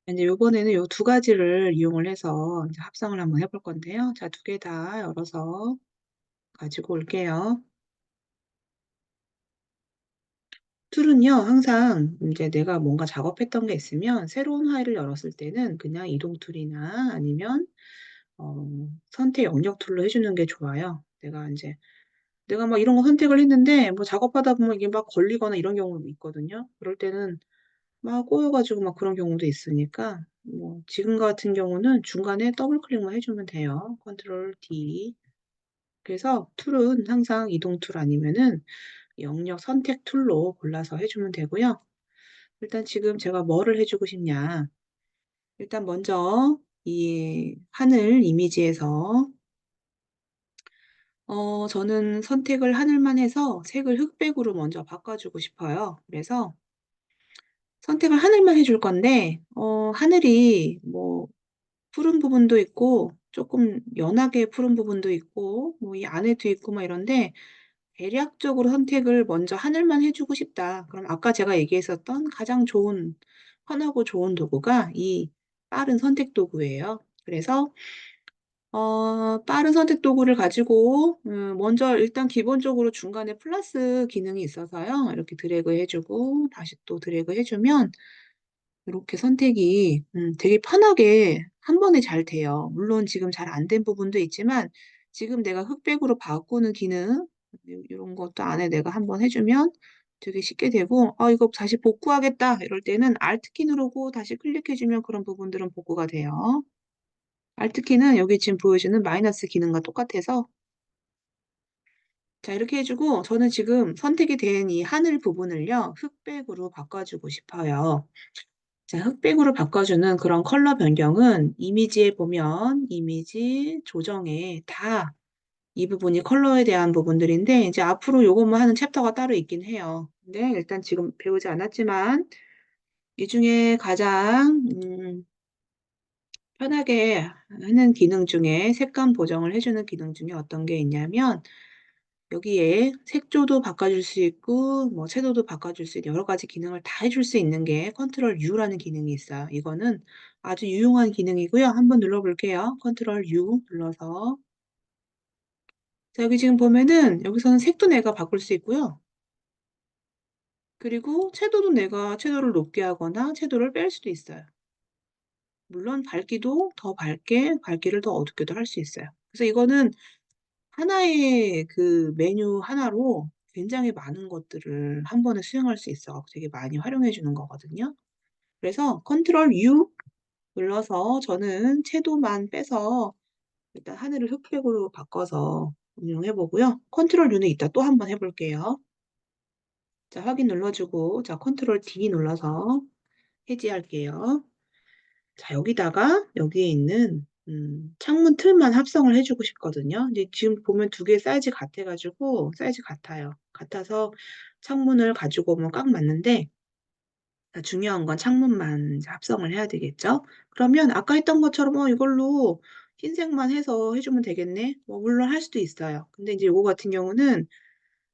이제 요번에는 요 두 가지를 이용을 해서 이제 합성을 한번 해볼 건데요. 자, 두 개 다 열어서 가지고 올게요. 툴은요, 항상 이제 내가 뭔가 작업했던 게 있으면 새로운 파일을 열었을 때는 그냥 이동 툴이나 아니면 선택 영역 툴로 해주는 게 좋아요. 내가 막 이런 거 선택을 했는데 뭐 작업하다 보면 이게 막 걸리거나 이런 경우도 있거든요. 그럴 때는 막 꼬여가지고 막 그런 경우도 있으니까 뭐 지금 같은 경우는 중간에 더블 클릭만 해주면 돼요. 컨트롤 D. 그래서 툴은 항상 이동 툴 아니면은 영역 선택 툴로 골라서 해주면 되고요. 일단 지금 제가 뭐를 해주고 싶냐. 일단 먼저 이 하늘 이미지에서 저는 선택을 하늘만 해서 색을 흑백으로 먼저 바꿔주고 싶어요. 그래서 선택을 하늘만 해줄 건데 하늘이 뭐 푸른 부분도 있고 조금 연하게 푸른 부분도 있고 뭐 이 안에도 있고 막 이런데 대략적으로 선택을 먼저 하늘만 해주고 싶다. 그럼 아까 제가 얘기했었던 가장 좋은 편하고 좋은 도구가 이 빠른 선택 도구예요. 그래서 빠른 선택 도구를 가지고 먼저 일단 기본적으로 중간에 플러스 기능이 있어서요. 이렇게 드래그 해주고 다시 또 드래그 해주면 이렇게 선택이 되게 편하게 한 번에 잘 돼요. 물론 지금 잘 안 된 부분도 있지만 지금 내가 흑백으로 바꾸는 기능 이런 것도 안에 내가 한번 해주면 되게 쉽게 되고 이거 다시 복구하겠다 이럴 때는 Alt키 누르고 다시 클릭해주면 그런 부분들은 복구가 돼요. Alt키는 여기 지금 보여주는 마이너스 기능과 똑같아서 자 이렇게 해주고 저는 지금 선택이 된 이 하늘 부분을요 흑백으로 바꿔주고 싶어요. 자, 흑백으로 바꿔주는 그런 컬러 변경은 이미지에 보면 이미지 조정에 다 이 부분이 컬러에 대한 부분들인데 이제 앞으로 요것만 하는 챕터가 따로 있긴 해요. 근데 일단 지금 배우지 않았지만 이 중에 가장 편하게 하는 기능 중에 색감 보정을 해주는 기능 중에 어떤 게 있냐면 여기에 색조도 바꿔줄 수 있고 뭐 채도도 바꿔줄 수 있는 여러 가지 기능을 다 해줄 수 있는 게 컨트롤 U라는 기능이 있어요. 이거는 아주 유용한 기능이고요. 한번 눌러볼게요. 컨트롤 U 눌러서 자 여기 지금 보면은 여기서는 색도 내가 바꿀 수 있고요. 그리고 채도도 내가 채도를 높게 하거나 채도를 뺄 수도 있어요. 물론 밝기도 더 밝게, 밝기를 더 어둡게도 할 수 있어요. 그래서 이거는 하나의 그 메뉴 하나로 굉장히 많은 것들을 한 번에 수행할 수 있어 되게 많이 활용해 주는 거거든요. 그래서 컨트롤 U 눌러서 저는 채도만 빼서 일단 하늘을 흑백으로 바꿔서 운영해 보고요. 컨트롤 U는 이따 또 한번 해 볼게요. 자, 확인 눌러주고 자, 컨트롤 D 눌러서 해지할게요. 자, 여기다가 여기에 있는 창문 틀만 합성을 해주고 싶거든요. 근데 지금 보면 두 개 사이즈 같아가지고 사이즈 같아요. 같아서 창문을 가지고 오면 꽉 맞는데 중요한 건 창문만 이제 합성을 해야 되겠죠. 그러면 아까 했던 것처럼 이걸로 흰색만 해서 해주면 되겠네. 뭐 물론 할 수도 있어요. 근데 이제 이거 같은 경우는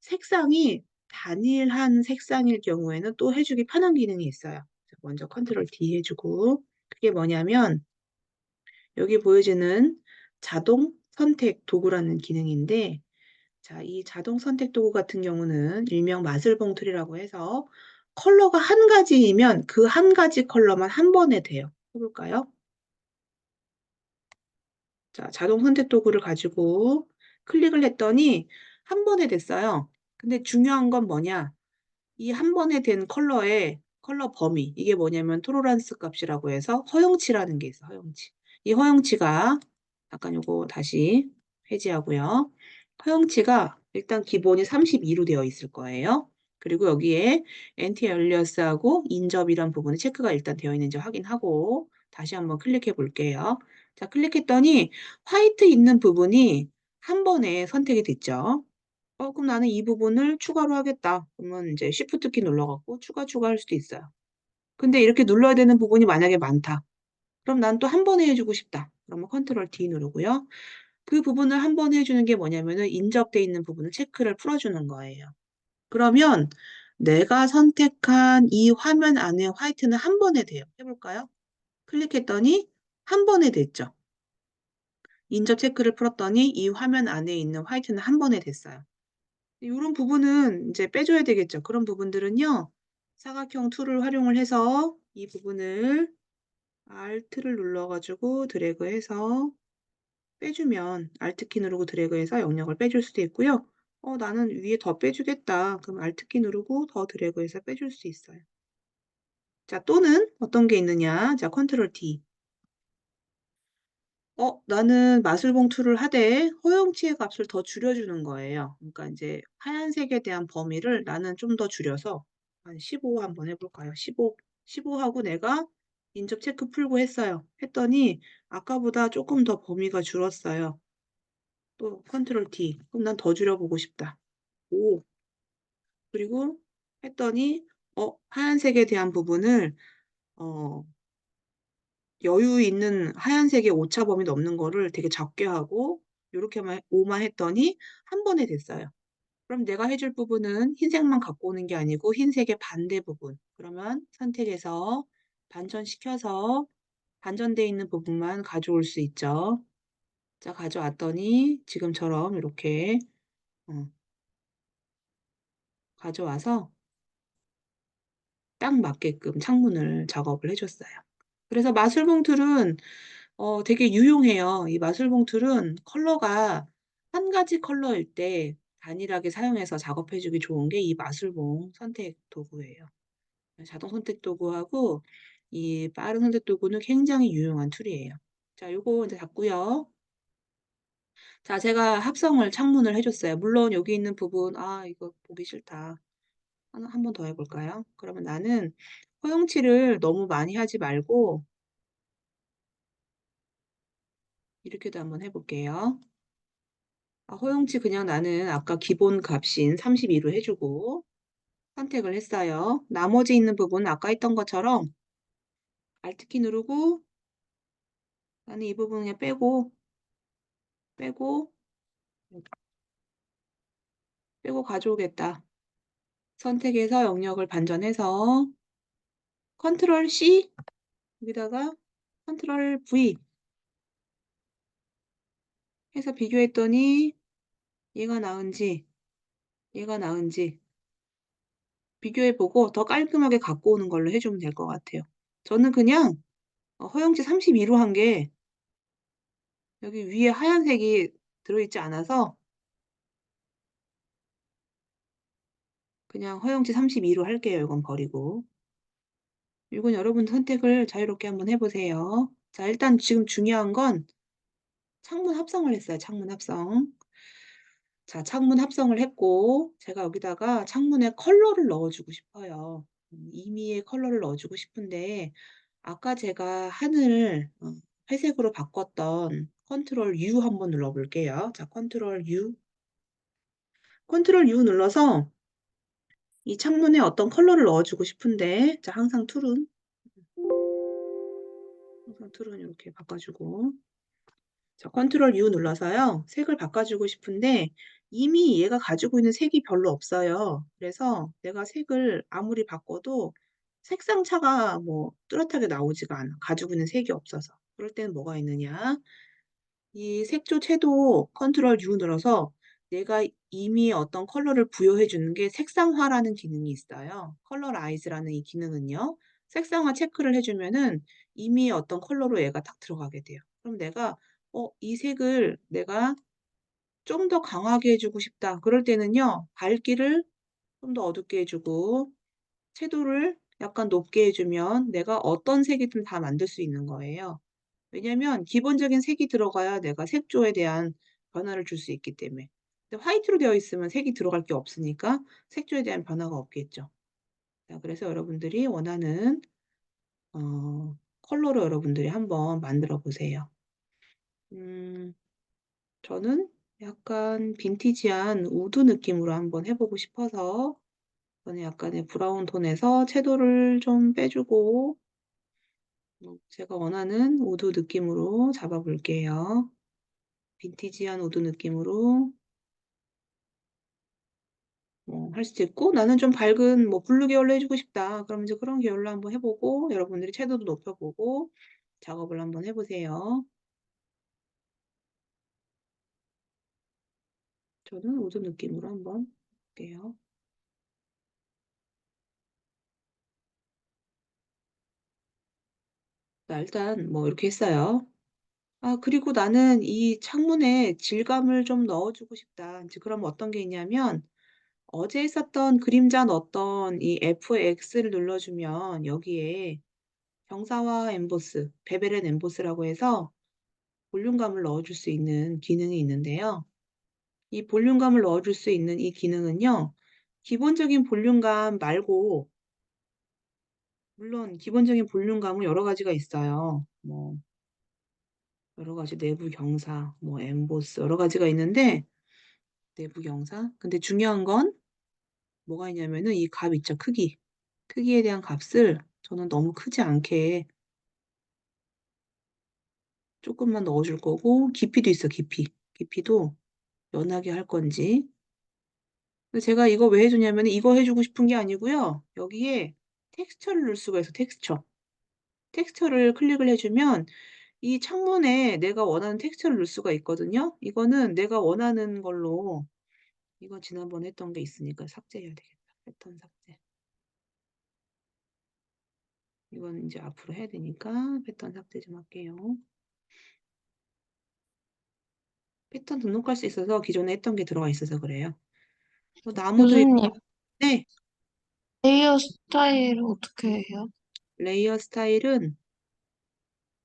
색상이 단일한 색상일 경우에는 또 해주기 편한 기능이 있어요. 먼저 컨트롤 D 해주고 그게 뭐냐면 여기 보여지는 자동 선택 도구라는 기능인데 자, 이 자동 선택 도구 같은 경우는 일명 마슬봉 툴이라고 해서 컬러가 한 가지이면 그 한 가지 컬러만 한 번에 돼요. 해볼까요? 자, 자동 선택 도구를 가지고 클릭을 했더니 한 번에 됐어요. 근데 중요한 건 뭐냐? 이 한 번에 된 컬러의 컬러 범위 이게 뭐냐면 토로란스 값이라고 해서 허용치라는 게 있어. 허용치. 이 허용치가 잠깐 요거 다시 해지하고요. 허용치가 일단 기본이 32로 되어 있을 거예요. 그리고 여기에 엔티 얼리어스하고 인접이란 부분에 체크가 일단 되어 있는지 확인하고 다시 한번 클릭해 볼게요. 자, 클릭했더니 화이트 있는 부분이 한 번에 선택이 됐죠. 그럼 나는 이 부분을 추가로 하겠다. 그러면 이제 Shift 키 눌러갖고 추가할 수도 있어요. 근데 이렇게 눌러야 되는 부분이 만약에 많다. 그럼 난 또 한 번에 해주고 싶다. 그러면 컨트롤 D 누르고요. 그 부분을 한 번에 해주는 게 뭐냐면은 인접돼 있는 부분을 체크를 풀어주는 거예요. 그러면 내가 선택한 이 화면 안에 화이트는 한 번에 돼요. 해볼까요? 클릭했더니 한 번에 됐죠. 인접 체크를 풀었더니 이 화면 안에 있는 화이트는 한 번에 됐어요. 요런 부분은 이제 빼줘야 되겠죠. 그런 부분들은요. 사각형 툴을 활용을 해서 이 부분을 Alt를 눌러 가지고 드래그해서 빼주면 Alt 키 누르고 드래그해서 영역을 빼줄 수도 있고요. 나는 위에 더 빼주겠다. 그럼 Alt 키 누르고 더 드래그해서 빼줄 수 있어요. 자, 또는 어떤 게 있느냐. 자, 컨트롤 D. 나는 마술봉투를 하되 허용치의 값을 더 줄여주는 거예요. 그러니까 이제 하얀색에 대한 범위를 나는 좀 더 줄여서 한 15 한번 해볼까요? 15 하고 내가 인접 체크 풀고 했어요. 했더니 아까보다 조금 더 범위가 줄었어요. 또 컨트롤 D. 그럼 난 더 줄여보고 싶다. 5. 그리고 했더니 하얀색에 대한 부분을 어 여유 있는 하얀색의 오차 범위 넘는 거를 되게 적게 하고 요렇게만 5만 했더니 한 번에 됐어요. 그럼 내가 해줄 부분은 흰색만 갖고 오는 게 아니고 흰색의 반대 부분. 그러면 선택해서 반전시켜서 반전돼 있는 부분만 가져올 수 있죠. 자, 가져왔더니 지금처럼 이렇게 어 가져와서 딱 맞게끔 창문을 작업을 해 줬어요. 그래서 마술봉 툴은 되게 유용해요. 이 마술봉 툴은 컬러가 한 가지 컬러일 때 단일하게 사용해서 작업해 주기 좋은 게 이 마술봉 선택 도구예요. 자동 선택 도구하고 이 빠른 선택 도구는 굉장히 유용한 툴이에요. 자, 요거 인제 닫고요. 자, 제가 합성을 창문을 해 줬어요. 물론 여기 있는 부분 '아 이거 보기 싫다.' 하나 한 번 더 해 볼까요? 그러면 나는 허용치를 너무 많이 하지 말고 이렇게도 한번 해 볼게요. 허용치 그냥 나는 아까 기본 값인 32로 해 주고 선택을 했어요. 나머지 있는 부분은 아까 했던 것처럼 Alt 키 누르고 나는 이 부분 그냥 빼고, 빼고 가져오겠다. 선택해서 영역을 반전해서 컨트롤 C 여기다가 컨트롤 V 해서 비교했더니 얘가 나은지 얘가 나은지 비교해 보고 더 깔끔하게 갖고 오는 걸로 해 주면 될 것 같아요. 저는 그냥 허용치 32로 한 게 여기 위에 하얀색이 들어있지 않아서 그냥 허용치 32로 할게요. 이건 버리고. 이건 여러분 선택을 자유롭게 한번 해 보세요. 자, 일단 지금 중요한 건 창문 합성을 했어요, 창문 합성. 자, 창문 합성을 했고 제가 여기다가 창문에 컬러를 넣어 주고 싶어요. 임의의 컬러를 넣어 주고 싶은데 아까 제가 하늘 회색으로 바꿨던 컨트롤 U 한번 눌러 볼게요. 자, 컨트롤 U. 컨트롤 U 눌러서 이 창문에 어떤 컬러를 넣어 주고 싶은데 자, 항상 툴은 이렇게 바꿔 주고 자, 컨트롤 U 눌러서요. 색을 바꿔 주고 싶은데 이미 얘가 가지고 있는 색이 별로 없어요. 그래서 내가 색을 아무리 바꿔도 색상 차가 뭐 뚜렷하게 나오지가 않아. 가지고 있는 색이 없어서. 그럴 때는 뭐가 있느냐? 이 색조 채도 컨트롤 U 눌러서 내가 이미 어떤 컬러를 부여해 주는 게 색상화라는 기능이 있어요. 컬러라이즈라는 이 기능은요. 색상화 체크를 해 주면은 이미 어떤 컬러로 얘가 딱 들어가게 돼요. 그럼 내가 이 색을 내가 좀 더 강하게 해 주고 싶다. 그럴 때는요. 밝기를 좀 더 어둡게 해 주고 채도를 약간 높게 해 주면 내가 어떤 색이든 다 만들 수 있는 거예요. 왜냐면 기본적인 색이 들어가야 내가 색조에 대한 변화를 줄 수 있기 때문에. 근데 화이트로 되어 있으면 색이 들어갈 게 없으니까 색조에 대한 변화가 없겠죠. 자, 그래서 여러분들이 원하는 컬러로 여러분들이 한번 만들어 보세요. 음 저는 약간 빈티지한 우드 느낌으로 한번 해 보고 싶어서 저는 약간의 브라운 톤에서 채도를 좀 빼 주고 제가 원하는 우드 느낌으로 잡아 볼게요. 빈티지한 우드 느낌으로 할 수도 있고 '나는 좀 밝은 뭐 블루 계열로 해 주고 싶다.' 그러면 이제 그런 계열로 한번 해 보고 여러분들이 채도도 높여 보고 작업을 한번 해보세요. 저는 우드 느낌으로 한번 볼게요. 자, 일단 뭐 이렇게 했어요. 아, 그리고 나는 이 창문에 질감을 좀 넣어주고 싶다. 이제 그럼 어떤 게 있냐면 어제 썼던 그림자 넣었던 이 FX를 눌러주면 여기에 경사와 엠보스, 베벨 앤 엠보스라고 해서 볼륨감을 넣어줄 수 있는 기능이 있는데요. 이 볼륨감을 넣어줄 수 있는 이 기능은요. 기본적인 볼륨감 말고 물론 기본적인 볼륨감은 여러 가지가 있어요. 뭐 여러 가지 내부 경사, 뭐 엠보스 여러 가지가 있는데 내부 경사. 근데 중요한 건 뭐가 있냐면은 이 값 있죠. 크기. 크기에 대한 값을 저는 너무 크지 않게 조금만 넣어줄 거고 깊이도 있어. 깊이도 연하게 할 건지. 근데 제가 이거 왜 해주냐면 이거 해주고 싶은 게 아니고요. 여기에 텍스처를 넣을 수가 있어. 텍스처를 클릭을 해주면 이 창문에 내가 원하는 텍스처를 넣을 수가 있거든요. 이거는 내가 원하는 걸로 이건 지난번에 했던 게 있으니까 삭제해야 되겠다. 패턴 삭제. 이건 이제 앞으로 해야 되니까 패턴 삭제 좀 할게요. 패턴 등록할 수 있어서 기존에 했던 게 들어가 있어서 그래요. 나무도 교수님, 네, 레이어 스타일 어떻게 해요? 레이어 스타일은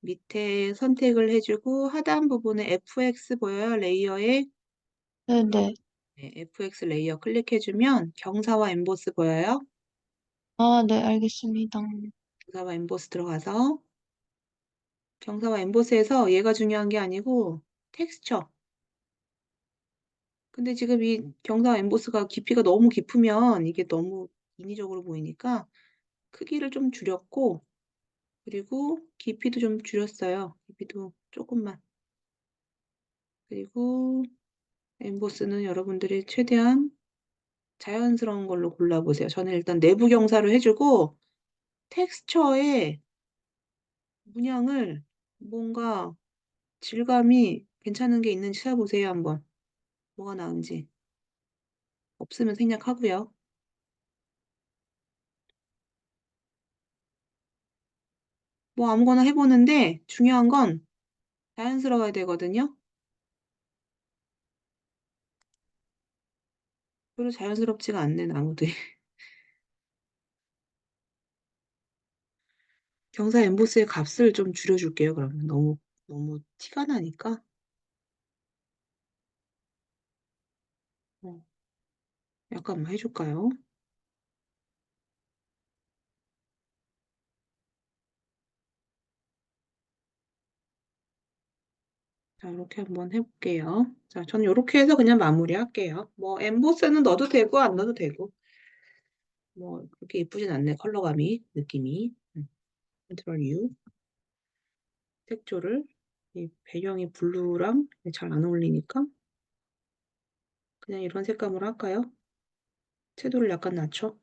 밑에 선택을 해주고 하단 부분에 FX 보여요? 레이어에 네네. 네, FX 레이어 클릭해주면 경사와 엠보스 보여요? 아, 네, 알겠습니다. 경사와 엠보스 들어가서 경사와 엠보스에서 얘가 중요한 게 아니고 텍스처. 근데 지금 이 경사와 엠보스가 깊이가 너무 깊으면 이게 너무 인위적으로 보이니까 크기를 좀 줄였고 그리고 깊이도 좀 줄였어요. 깊이도 조금만. 그리고 엠보스는 여러분들이 최대한 자연스러운 걸로 골라보세요. 저는 일단 내부 경사를 해주고 텍스처의 문양을 뭔가 질감이 괜찮은 게 있는지 찾아보세요. 한번. 뭐가 나은지. 없으면 생략하고요. 뭐 아무거나 해보는데 중요한 건 자연스러워야 되거든요. 별로 자연스럽지가 않네, 나무들이. 경사 엠보스의 값을 좀 줄여줄게요, 그러면. 너무 티가 나니까. 어, 약간만 해줄까요? 자, 이렇게 한번 해볼게요. 자, 저는 이렇게 해서 그냥 마무리할게요. 뭐, 엠보스는 넣어도 되고, 안 넣어도 되고. 뭐, 그렇게 예쁘진 않네, 컬러감이, 느낌이. 컨트롤 U. 색조를, 이 배경이 블루랑 잘 안 어울리니까, 그냥 이런 색감으로 할까요? 채도를 약간 낮춰.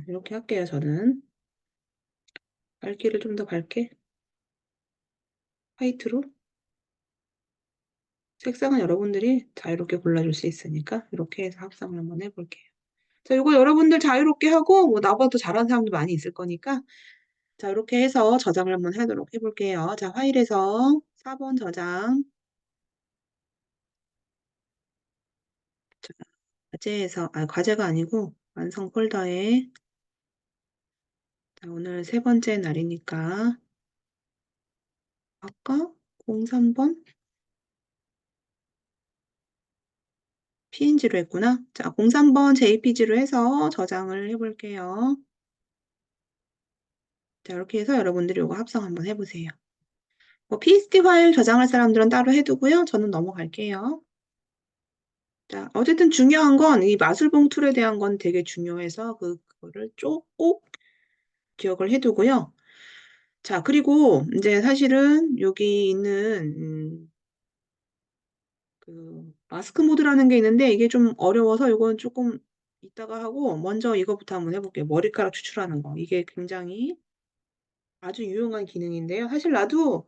이렇게 할게요, 저는. 밝기를 좀 더 밝게. 화이트로. 색상은 여러분들이 자유롭게 골라줄 수 있으니까, 이렇게 해서 합성을 한번 해볼게요. 자, 이거 여러분들 자유롭게 하고, 뭐, 나보다 더 잘하는 사람도 많이 있을 거니까, 자, 이렇게 해서 저장을 한번 하도록 해볼게요. 자, 파일에서 4번 저장. 자, 과제가 아니고, 완성 폴더에, 자, 오늘 세 번째 날이니까, 아까 03번 PNG로 했구나. 자, 03번 JPG로 해서 저장을 해볼게요. 자, 이렇게 해서 여러분들이 이거 합성 한번 해보세요. 뭐 PSD 파일 저장할 사람들은 따로 해두고요. 저는 넘어갈게요. 자, 어쨌든 중요한 건 이 마술봉 툴에 대한 건 되게 중요해서 그거를 꼭 기억을 해두고요. 자, 그리고 이제 사실은 여기 있는 그 마스크 모드라는 게 있는데 이게 좀 어려워서 이건 조금 이따가 하고 먼저 이거부터 한번 해볼게요. 머리카락 추출하는 거. 이게 굉장히 아주 유용한 기능인데요. 사실 나도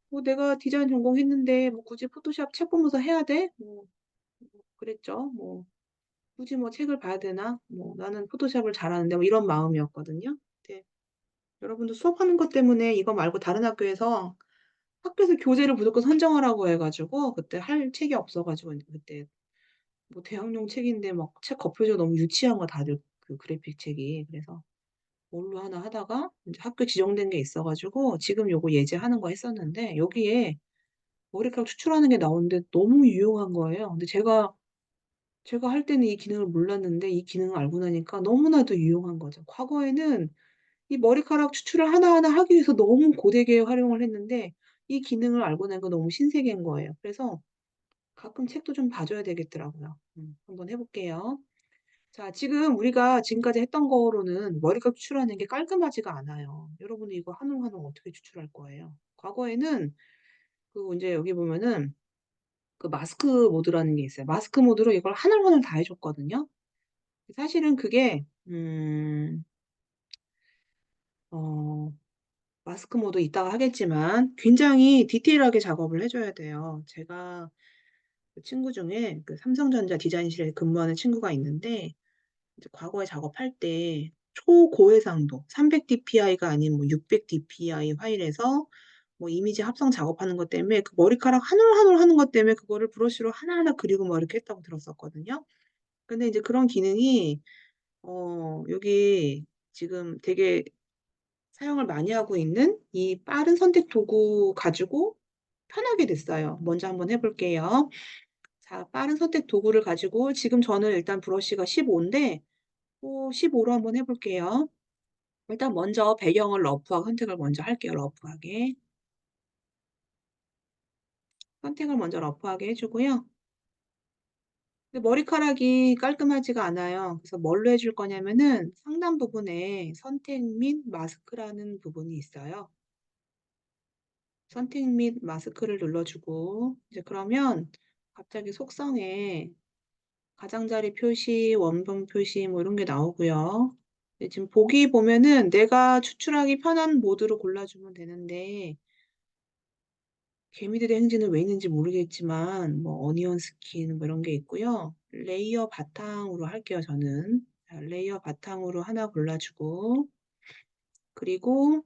뭐 내가 디자인 전공했는데 뭐 굳이 포토샵 책 보면서 해야 돼? 뭐 그랬죠. 뭐 굳이 뭐 책을 봐야 되나? 뭐 나는 포토샵을 잘하는데 뭐 이런 마음이었거든요. 네. 여러분도 수업하는 것 때문에 이거 말고 다른 학교에서 교재를 무조건 선정하라고 해 가지고 그때 할 책이 없어 가지고 그때 뭐 대학용 책인데 막 책 겉표지가 너무 유치한 거 다들 그 그래픽 책이. 그래서 뭘로 하나 하다가 인제 학교 지정된 게 있어 가지고 지금 요거 예제하는 거 했었는데 여기에 머리카락 추출하는 게 나오는데 너무 유용한 거예요. 근데 제가 할 때는 이 기능을 몰랐는데 이 기능을 알고 나니까 너무나도 유용한 거죠. 과거에는 이 머리카락 추출을 하나하나 하기 위해서 너무 고되게 활용을 했는데 이 기능을 알고 나니까 너무 신세계인 거예요. 그래서 가끔 책도 좀 봐 줘야 되겠더라고요. 한번 해 볼게요. 자, 지금 우리가 지금까지 했던 거로는 머리카락 추출하는 게 깔끔하지가 않아요. 여러분은 이거 한 올 한 올 어떻게 추출할 거예요? 과거에는 그 인제 여기 보면은 그 마스크 모드라는 게 있어요. 마스크 모드로 이걸 한 올 한 올 다 해 줬거든요. 사실은 그게 어 마스크 모드 이따가 하겠지만 굉장히 디테일하게 작업을 해 줘야 돼요. 제가 그 친구 중에 그 삼성전자 디자인실에 근무하는 친구가 있는데 이제 과거에 작업할 때 초고해상도 300 dpi가 아닌 뭐 600 dpi 파일에서 뭐 이미지 합성 작업하는 것 때문에 그 머리카락 한 올 한 올 하는 것 때문에 그거를 브러쉬로 하나하나 그리고 뭐 이렇게 했다고 들었었거든요. 근데 이제 그런 기능이 여기 지금 되게 사용을 많이 하고 있는 이 빠른 선택 도구 가지고 편하게 됐어요. 먼저 한번 해 볼게요. 자, 빠른 선택 도구를 가지고 지금 저는 일단 브러쉬가 15 인데 15로 한번 해 볼게요. 일단 먼저 배경을 러프하게 선택을 먼저 할게요, 러프하게. 선택을 먼저 러프하게 해 주고요. 근데 머리카락이 깔끔하지가 않아요. 그래서 뭘로 해줄 거냐면은 상단 부분에 선택 및 마스크라는 부분이 있어요. 선택 및 마스크를 눌러주고 이제 그러면 갑자기 속성에 가장자리 표시, 원본 표시 뭐 이런 게 나오고요. 네, 지금 보기 보면은 내가 추출하기 편한 모드로 골라주면 되는데 개미들의 행진은 왜 있는지 모르겠지만 뭐 어니언 스킨 뭐 이런 게 있고요. 레이어 바탕으로 할게요, 저는. 자, 레이어 바탕으로 하나 골라주고 그리고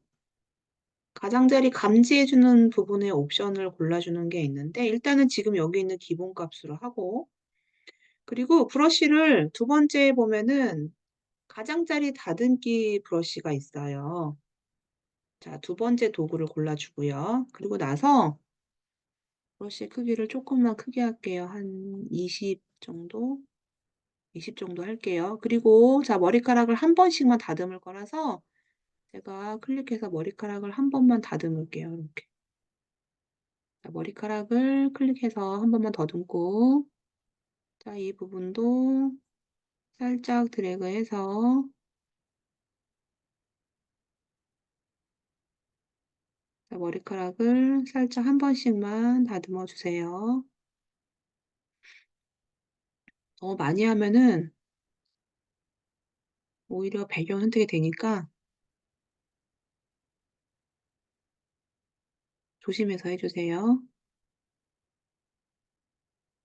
가장자리 감지해 주는 부분의 옵션을 골라주는 게 있는데 일단은 지금 여기 있는 기본 값으로 하고 그리고 브러쉬를 두 번째에 보면은 가장자리 다듬기 브러쉬가 있어요. 자, 두 번째 도구를 골라주고요. 그리고 나서 브러쉬 크기를 조금만 크게 할게요. 한 20 정도? 20 정도 할게요. 그리고 자, 머리카락을 한 번씩만 다듬을 거라서 제가 클릭해서 머리카락을 한 번만 다듬을게요. 이렇게. 자, 머리카락을 클릭해서 한 번만 더듬고 자, 이 부분도 살짝 드래그해서 자, 머리카락을 살짝 한 번씩만 다듬어 주세요. 너무 많이 하면은 오히려 배경 선택이 되니까 조심해서 해 주세요.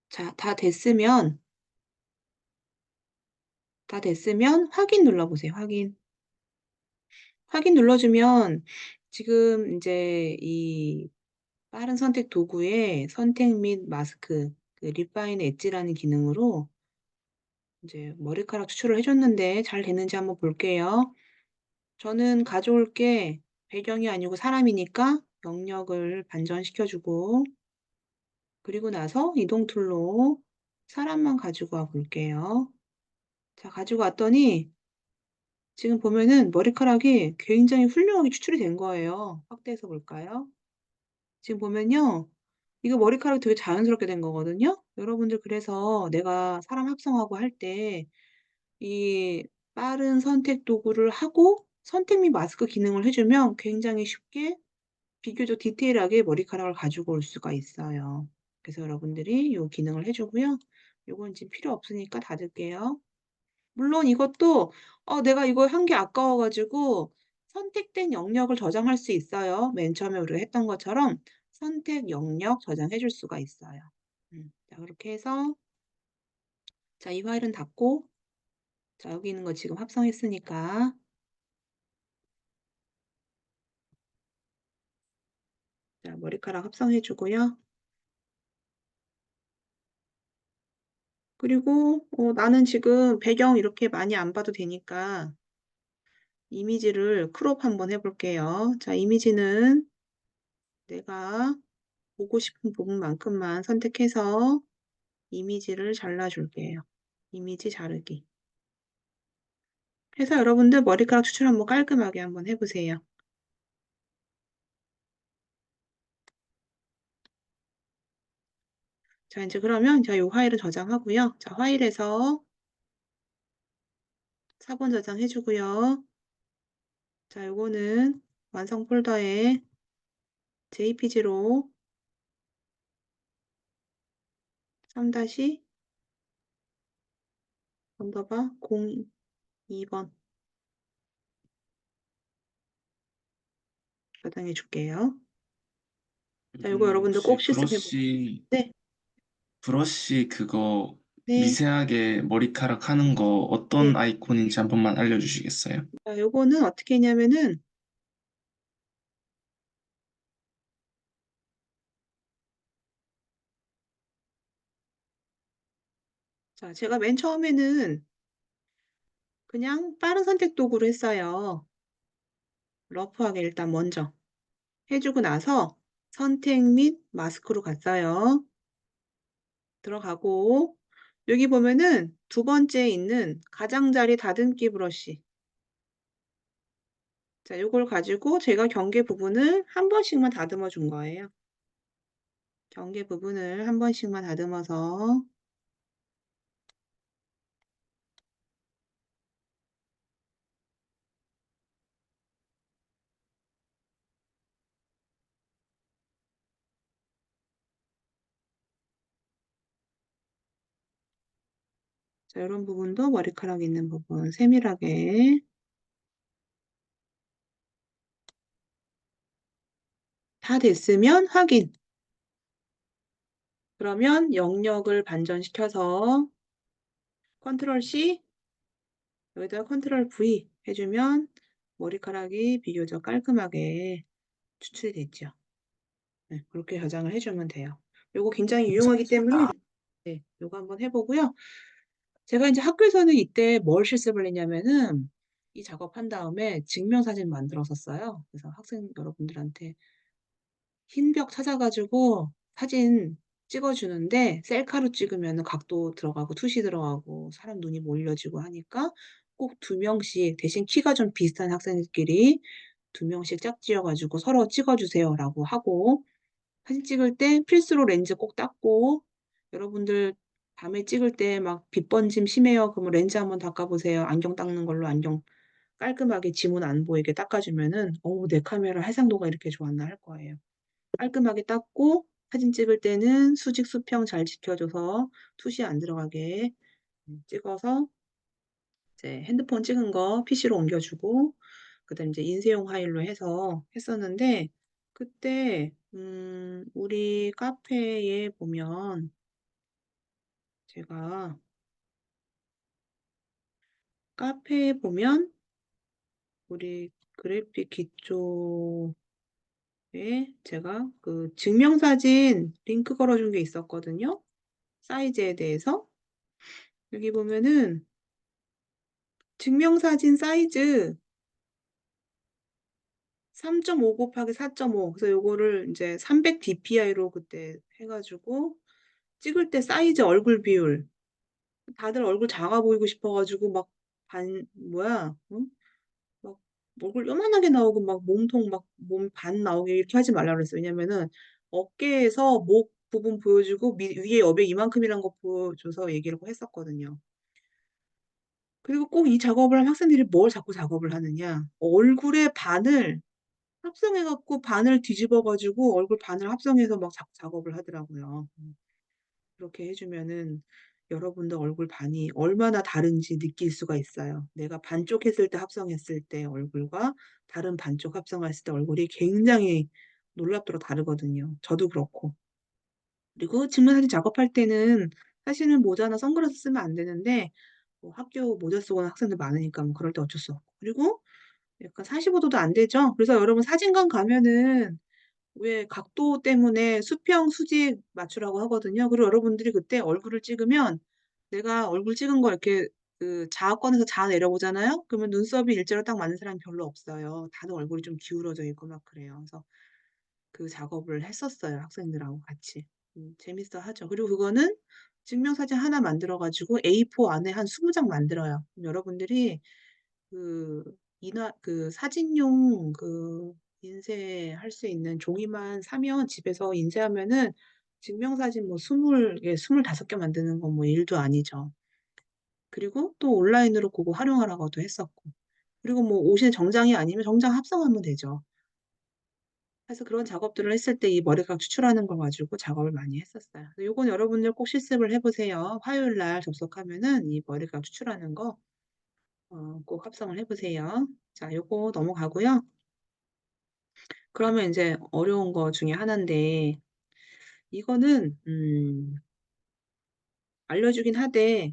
자, 다 됐으면 확인 눌러 보세요. 확인. 확인 눌러 주면 지금 인제 이 빠른 선택 도구에 선택 및 마스크 그 리파인 엣지라는 기능으로 인제 머리카락 추출을 해 줬는데 잘 됐는지 한번 볼게요. 저는 가져올 게 배경이 아니고 사람이니까 영역을 반전시켜 주고 그리고 나서 이동 툴로 사람만 가지고 와 볼게요. 자, 가지고 왔더니 지금 보면은 머리카락이 굉장히 훌륭하게 추출이 된 거예요. 확대해서 볼까요? 지금 보면요. 이거 머리카락이 되게 자연스럽게 된 거거든요. 여러분들 그래서 내가 사람 합성하고 할 때 이 빠른 선택 도구를 하고 선택 및 마스크 기능을 해 주면 굉장히 쉽게 비교적 디테일하게 머리카락을 가지고 올 수가 있어요. 그래서 여러분들이 요 기능을 해 주고요. 요건 지금 필요 없으니까 닫을게요. 물론 이것도 내가 이거 한 게 아까워 가지고 선택된 영역을 저장할 수 있어요. 맨 처음에 우리가 했던 것처럼 선택 영역 저장해 줄 수가 있어요. 자, 그렇게 해서 자, 이 파일은 닫고 자, 여기 있는 거 지금 합성했으니까 자, 머리카락 합성해 주고요. 그리고 나는 지금 배경 이렇게 많이 안 봐도 되니까 이미지를 크롭 한번 해볼게요. 자, 이미지는 내가 보고 싶은 부분만큼만 선택해서 이미지를 잘라줄게요. 이미지 자르기. 해서 여러분들 머리카락 추출 한번 깔끔하게 한번 해보세요. 자, 이제 그러면 이 파일을 저장하고요. 자, 파일에서 4번 저장해주고요. 자, 요거는 완성 폴더에 JPG로 3- 언더바 02번 저장해 줄게요. 자, 요거 여러분들 꼭 혹시 실습해 보세요. 네, 브러쉬 그거 네, 미세하게 머리카락 하는 거 네. 어떤 아이콘인지 한 번만 알려주시겠어요? 자, 요거는 어떻게 했냐면은 자, 제가 맨 처음에는 그냥 빠른 선택 도구로 했어요. 러프하게 일단 먼저 해주고 나서 선택 및 마스크로 갔어요. 들어가고 여기 보면은 두 번째 있는 가장자리 다듬기 브러쉬. 자, 요걸 가지고 제가 경계 부분을 한 번씩만 다듬어 준 거예요. 경계 부분을 한 번씩만 다듬어서 자, 이런 부분도 머리카락 있는 부분 세밀하게 다 됐으면 확인. 그러면 영역을 반전시켜서 컨트롤 C 여기다가 컨트롤 V 해주면 머리카락이 비교적 깔끔하게 추출이 됐죠. 네, 그렇게 저장을 해주면 돼요. 요거 굉장히 유용하기 때문에 네, 요거 한번 해보고요. 제가 이제 학교에서는 이때 뭘 실습을 했냐면은 이 작업한 다음에 증명사진 만들었었어요. 그래서 학생 여러분들한테 흰 벽 찾아가지고 사진 찍어주는데 셀카로 찍으면 각도 들어가고 투시 들어가고 사람 눈이 몰려지고 하니까 꼭 2명씩 대신 키가 좀 비슷한 학생들끼리 2명씩 짝지어가지고 서로 찍어주세요라고 하고 사진 찍을 때 필수로 렌즈 꼭 닦고 여러분들 밤에 찍을 때 막 빛 번짐 심해요. 그러면 렌즈 한번 닦아보세요. 안경 닦는 걸로 안경 깔끔하게 지문 안 보이게 닦아주면은 내 카메라 해상도가 이렇게 좋았나 할 거예요. 깔끔하게 닦고 사진 찍을 때는 수직 수평 잘 지켜줘서 투시 안 들어가게 찍어서 이제 핸드폰 찍은 거 PC로 옮겨주고 그다음 이제 인쇄용 파일로 해서 했었는데 그때 우리 카페에 보면 제가 카페에 보면 우리 그래픽 기초에 제가 그 증명사진 링크 걸어준 게 있었거든요. 사이즈에 대해서 여기 보면은 증명사진 사이즈 3.5 곱하기 4.5 그래서 요거를 이제 300 dpi로 그때 해가지고 찍을 때 사이즈 얼굴 비율 다들 얼굴 작아 보이고 싶어가지고 막 뭐야 응? 막 얼굴 요만하게 나오고 막 몸통 막 몸 반 나오게 이렇게 하지 말라 그랬어요. 왜냐면은 어깨에서 목 부분 보여주고 위에 여백 이만큼이란 거 보여줘서 얘기를 했었거든요. 그리고 꼭 이 작업을 하면 학생들이 뭘 자꾸 작업을 하느냐 얼굴의 반을 합성해갖고 반을 뒤집어가지고 얼굴 반을 합성해서 막 작업을 하더라고요. 그렇게 해주면은 여러분들 얼굴 반이 얼마나 다른지 느낄 수가 있어요. 내가 반쪽 했을 때 합성했을 때 얼굴과 다른 반쪽 합성했을 때 얼굴이 굉장히 놀랍도록 다르거든요. 저도 그렇고. 그리고 증명사진 작업할 때는 사실은 모자나 선글라스 쓰면 안 되는데 뭐 학교 모자 쓰고 는 학생들 많으니까 뭐 그럴 때 어쩔 수 없고. 그리고 약간 45도도 안 되죠. 그래서 여러분 사진관 가면은 왜 각도 때문에 수평, 수직 맞추라고 하거든요. 그리고 여러분들이 그때 얼굴을 찍으면 내가 얼굴 찍은 거 이렇게 그 자아권에서 자아 내려보잖아요. 그러면 눈썹이 일자로 딱 맞는 사람이 별로 없어요. 다들 얼굴이 좀 기울어져 있고 막 그래요. 그래서 그 작업을 했었어요. 학생들하고 같이. 재밌어 하죠. 그리고 그거는 증명사진 하나 만들어 가지고 A4 안에 한 20장 만들어요. 그럼 여러분들이 그 그 사진용 그 인쇄할 수 있는 종이만 사면 집에서 인쇄하면은 증명사진 뭐 20개, 25개 만드는 건 뭐 일도 아니죠. 그리고 또 온라인으로 그거 활용하라고도 했었고. 그리고 뭐 옷이 정장이 아니면 정장 합성하면 되죠. 그래서 그런 작업들을 했을 때 이 머리카락 추출하는 거 가지고 작업을 많이 했었어요. 요건 여러분들 꼭 실습을 해보세요. 화요일 날 접속하면은 이 머리카락 추출하는 거 꼭 합성을 해보세요. 자, 요거 넘어가고요. 그러면 이제 어려운 거 중에 하나인데 이거는 알려주긴 하되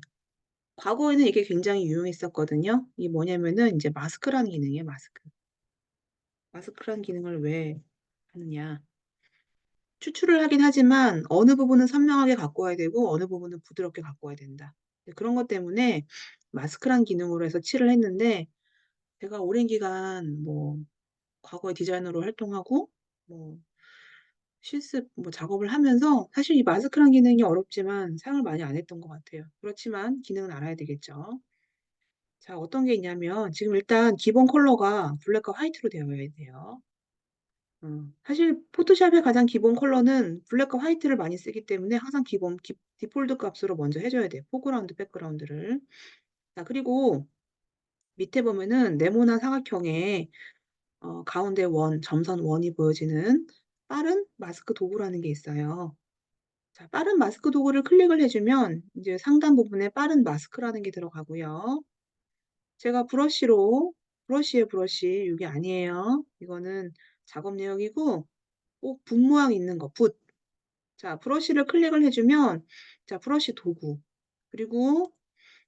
과거에는 이게 굉장히 유용했었거든요. 이게 뭐냐면은 이제 마스크라는 기능이에요. 마스크. 마스크라는 기능을 왜 하느냐. 추출을 하긴 하지만 어느 부분은 선명하게 갖고 와야 되고 어느 부분은 부드럽게 갖고 와야 된다. 그런 것 때문에 마스크란 기능으로 해서 칠을 했는데 제가 오랜 기간 뭐 과거에 디자이너로 활동하고 뭐 실습 뭐 작업을 하면서 사실 이 마스크란 기능이 어렵지만 사용을 많이 안 했던 것 같아요. 그렇지만 기능은 알아야 되겠죠. 자, 어떤 게 있냐면 지금 일단 기본 컬러가 블랙과 화이트로 되어야 돼요. 사실 포토샵의 가장 기본 컬러는 블랙과 화이트를 많이 쓰기 때문에 항상 기본 디폴트 값으로 먼저 해줘야 돼요. 포그라운드, 백그라운드를. 자, 그리고 밑에 보면은 네모난 사각형에 가운데 점선 원이 보여지는 빠른 마스크 도구라는 게 있어요. 자, 빠른 마스크 도구를 클릭을 해주면 이제 상단 부분에 빠른 마스크라는 게 들어가고요. 제가 브러쉬에 브러쉬, 이게 아니에요. 이거는 작업 내역이고 꼭 붓 모양 있는 거, 붓. 자, 브러쉬를 클릭을 해주면 자, 브러쉬 도구. 그리고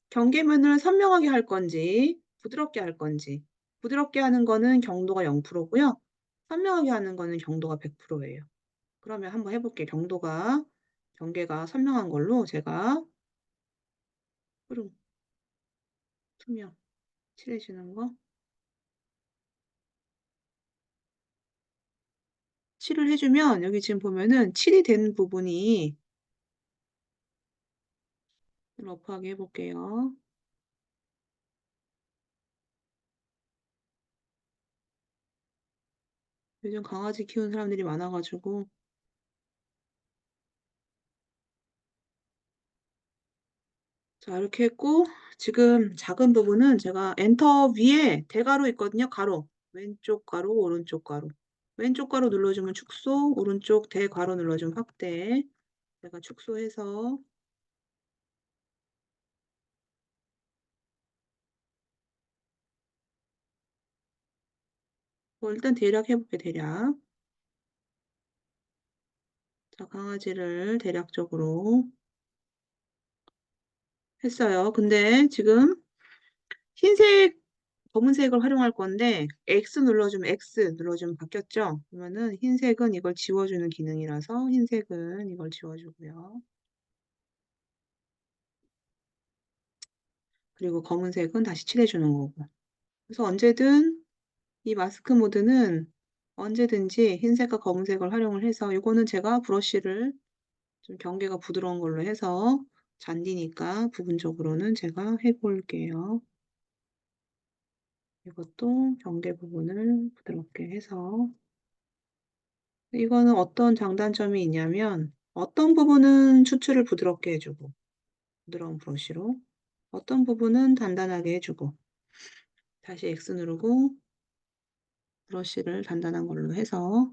경계면을 선명하게 할 건지 부드럽게 할 건지. 부드럽게 하는 거는 경도가 0%고요. 선명하게 하는 거는 경도가 100%예요. 그러면 한번 해볼게요. 경계가 선명한 걸로 제가 흐름, 투명, 칠해주는 거. 칠을 해주면 여기 지금 보면은 칠이 된 부분이 러프하게 해볼게요. 요즘 강아지 키우는 사람들이 많아가지고 자, 이렇게 했고 지금 작은 부분은 제가 엔터 위에 대가로 있거든요. 가로. 왼쪽 가로, 오른쪽 가로. 왼쪽 가로 눌러주면 축소, 오른쪽 대가로 눌러주면 확대. 제가 축소해서 일단 대략 해볼게, 대략. 자, 강아지를 대략적으로 했어요. 근데 지금 흰색, 검은색을 활용할 건데 X 눌러주면 바뀌었죠? 그러면은 흰색은 이걸 지워주는 기능이라서 흰색은 이걸 지워주고요. 그리고 검은색은 다시 칠해주는 거고. 그래서 언제든 이 마스크 모드는 언제든지 흰색과 검은색을 활용을 해서 이거는 제가 브러쉬를 좀 경계가 부드러운 걸로 해서 잔디니까 부분적으로는 제가 해볼게요. 이것도 경계 부분을 부드럽게 해서 이거는 어떤 장단점이 있냐면 어떤 부분은 추출을 부드럽게 해주고 부드러운 브러쉬로 어떤 부분은 단단하게 해주고 다시 X 누르고 브러쉬를 단단한 걸로 해서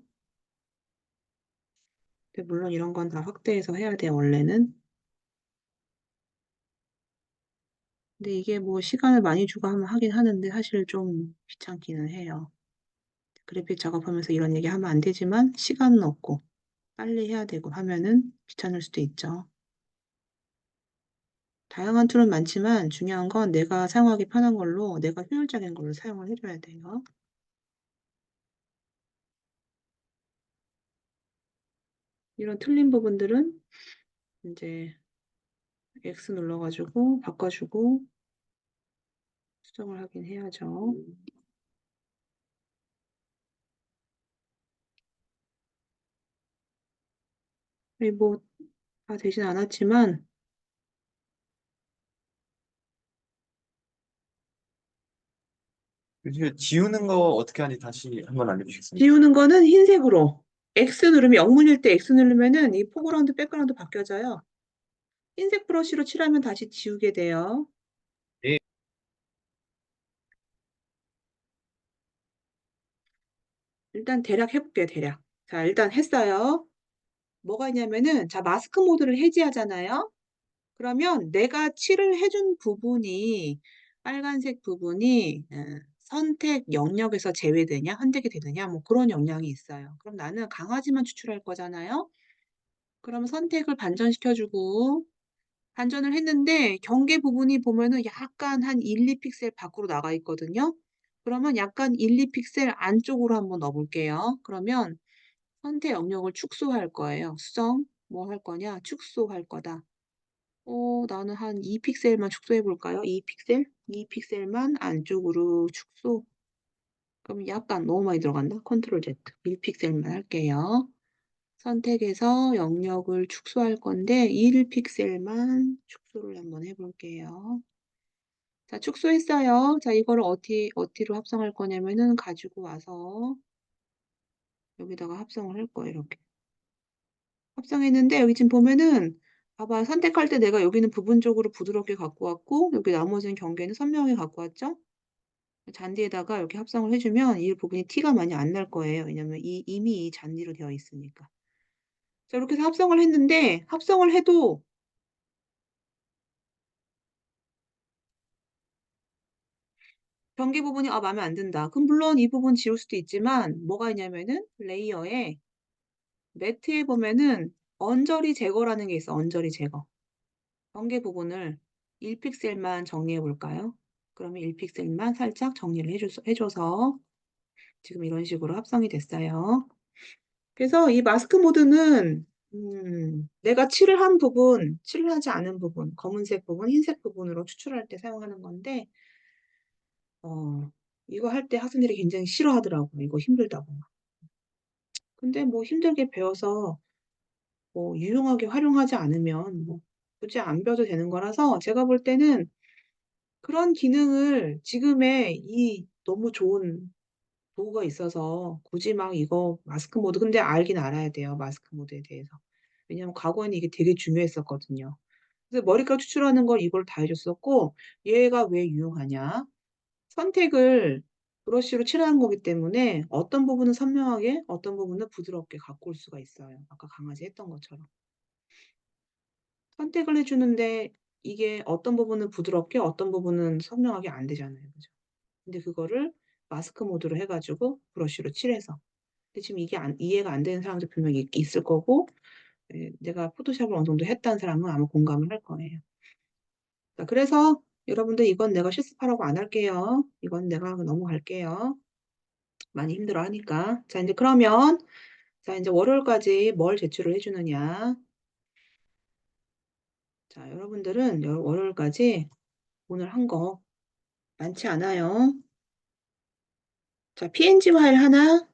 근데 물론 이런 건 다 확대해서 해야 돼요, 원래는. 근데 이게 뭐 시간을 많이 주고 하면 하긴 하는데 사실 좀 귀찮기는 해요. 그래픽 작업하면서 이런 얘기 하면 안 되지만 시간은 없고 빨리 해야 되고 하면은 귀찮을 수도 있죠. 다양한 툴은 많지만 중요한 건 내가 사용하기 편한 걸로 내가 효율적인 걸로 사용을 해줘야 돼요. 이런 틀린 부분들은 이제 X 눌러가지고 바꿔주고 수정을 하긴 해야죠. 뭐 다 되진 않았지만 요즘에 지우는 거 어떻게 하는지 다시 한번 알려주시겠습니까? 지우는 거는 흰색으로 X 누르면 영문일 때 X 누르면은 이 포그라운드 백그라운드 바뀌어져요. 흰색 브러쉬로 칠하면 다시 지우게 돼요. 네. 일단 대략 해볼게요, 대략. 자, 일단 했어요. 뭐가 있냐면은, 자, 마스크 모드를 해제하잖아요. 그러면 내가 칠을 해준 부분이, 빨간색 부분이 선택 영역에서 제외되냐, 선택이 되느냐, 뭐 그런 영향이 있어요. 그럼 나는 강아지만 추출할 거잖아요. 그럼 선택을 반전시켜주고, 반전을 했는데 경계 부분이 보면은 약간 한 1, 2픽셀 밖으로 나가 있거든요. 그러면 약간 1, 2픽셀 안쪽으로 한번 넣어볼게요. 그러면 선택 영역을 축소할 거예요. 수정 뭐 할 거냐? 축소할 거다. 나는 한 2픽셀만 축소해 볼까요? 2픽셀? 2픽셀만 안쪽으로 축소. 그럼 약간 너무 많이 들어간다. 컨트롤 Z. 1픽셀만 할게요. 선택해서 영역을 축소할 건데 1픽셀만 축소를 한번 해볼게요. 자, 축소했어요. 자, 이거를 어디로 합성할 거냐면은 가지고 와서 여기다가 합성을 할 거예요. 이렇게. 합성했는데 여기 지금 보면은 봐봐. 선택할 때 내가 여기는 부분적으로 부드럽게 갖고 왔고 여기 나머지는 경계는 선명하게 갖고 왔죠? 잔디에다가 이렇게 합성을 해주면 이 부분이 티가 많이 안 날 거예요. 왜냐면 이미 이 잔디로 되어 있으니까. 자, 이렇게 해서 합성을 했는데 합성을 해도 경계 부분이 마음에 안 든다. 그럼 물론 이 부분 지울 수도 있지만 뭐가 있냐면은 레이어에 매트에 보면은 언저리 제거라는 게 있어. 언저리 제거. 경계 부분을 1픽셀만 정리해 볼까요? 그러면 1픽셀만 살짝 정리를 해줘서 지금 이런 식으로 합성이 됐어요. 그래서 이 마스크 모드는 내가 칠을 한 부분, 칠을 하지 않은 부분, 검은색 부분, 흰색 부분으로 추출할 때 사용하는 건데 이거 할 때 학생들이 굉장히 싫어하더라고. 이거 힘들다고. 근데 뭐 힘들게 배워서 뭐 유용하게 활용하지 않으면 뭐 굳이 안 배워도 되는 거라서 제가 볼 때는 그런 기능을 지금의 이 너무 좋은 도구가 있어서 굳이 막 이거 마스크 모드 근데 알긴 알아야 돼요. 마스크 모드에 대해서. 왜냐면 과거에는 이게 되게 중요했었거든요. 그래서 머리카락 추출하는 걸 이걸 다 해줬었고 얘가 왜 유용하냐? 선택을 브러쉬로 칠하는 거기 때문에 어떤 부분은 선명하게 어떤 부분은 부드럽게 갖고 올 수가 있어요. 아까 강아지 했던 것처럼. 선택을 해주는데 이게 어떤 부분은 부드럽게 어떤 부분은 선명하게 안 되잖아요. 그죠? 근데 그거를 마스크 모드로 해가지고 브러쉬로 칠해서. 근데 지금 이게 이해가 안 되는 사람도 분명히 있을 거고 내가 포토샵을 어느 정도 했다는 사람은 아마 공감을 할 거예요. 자, 그래서 여러분들 이건 내가 실습하라고 안 할게요. 이건 내가 넘어갈게요. 많이 힘들어 하니까. 자, 이제 그러면 자, 이제 월요일까지 뭘 제출을 해주느냐. 자, 여러분들은 월요일까지 오늘 한 거 많지 않아요. 자, PNG 파일 하나,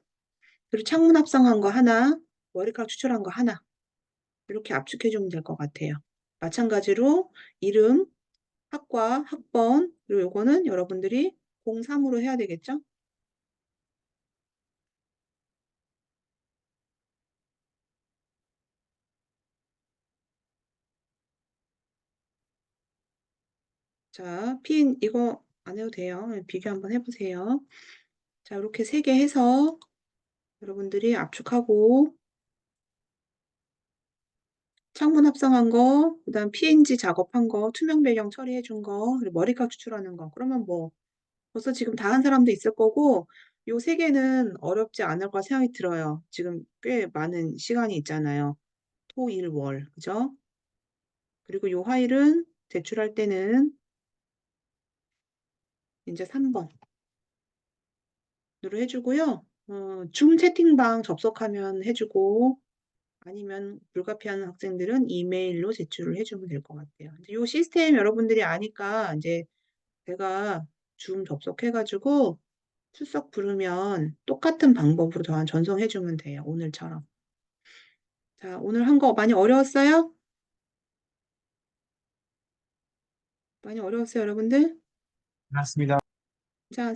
그리고 창문 합성한 거 하나, 머리카락 추출한 거 하나. 이렇게 압축해주면 될 것 같아요. 마찬가지로 이름, 학과, 학번, 그리고 요거는 여러분들이 03으로 해야 되겠죠? 자, 이거 안 해도 돼요. 비교 한번 해보세요. 자, 이렇게 3개 해서 여러분들이 압축하고 창문 합성한 거, 그다음 PNG 작업한 거, 투명 배경 처리해 준 거, 그리고 머리카락 추출하는 거. 그러면 뭐 벌써 지금 다 한 사람도 있을 거고 요 세 개는 어렵지 않을 거라 생각이 들어요. 지금 꽤 많은 시간이 있잖아요. 토, 일, 월. 그죠? 그리고 요 화일은 제출할 때는 이제 3번으로 해주고요. 줌 채팅방 접속하면 해주고 아니면 불가피하는 학생들은 이메일로 제출을 해주면 될 것 같아요. 이제 요 시스템 여러분들이 아니까 이제 제가 줌 접속해가지고 출석 부르면 똑같은 방법으로 전송해주면 돼요. 오늘처럼. 자, 오늘 한 거 많이 어려웠어요? 많이 어려웠어요, 여러분들? 맞습니다. 자,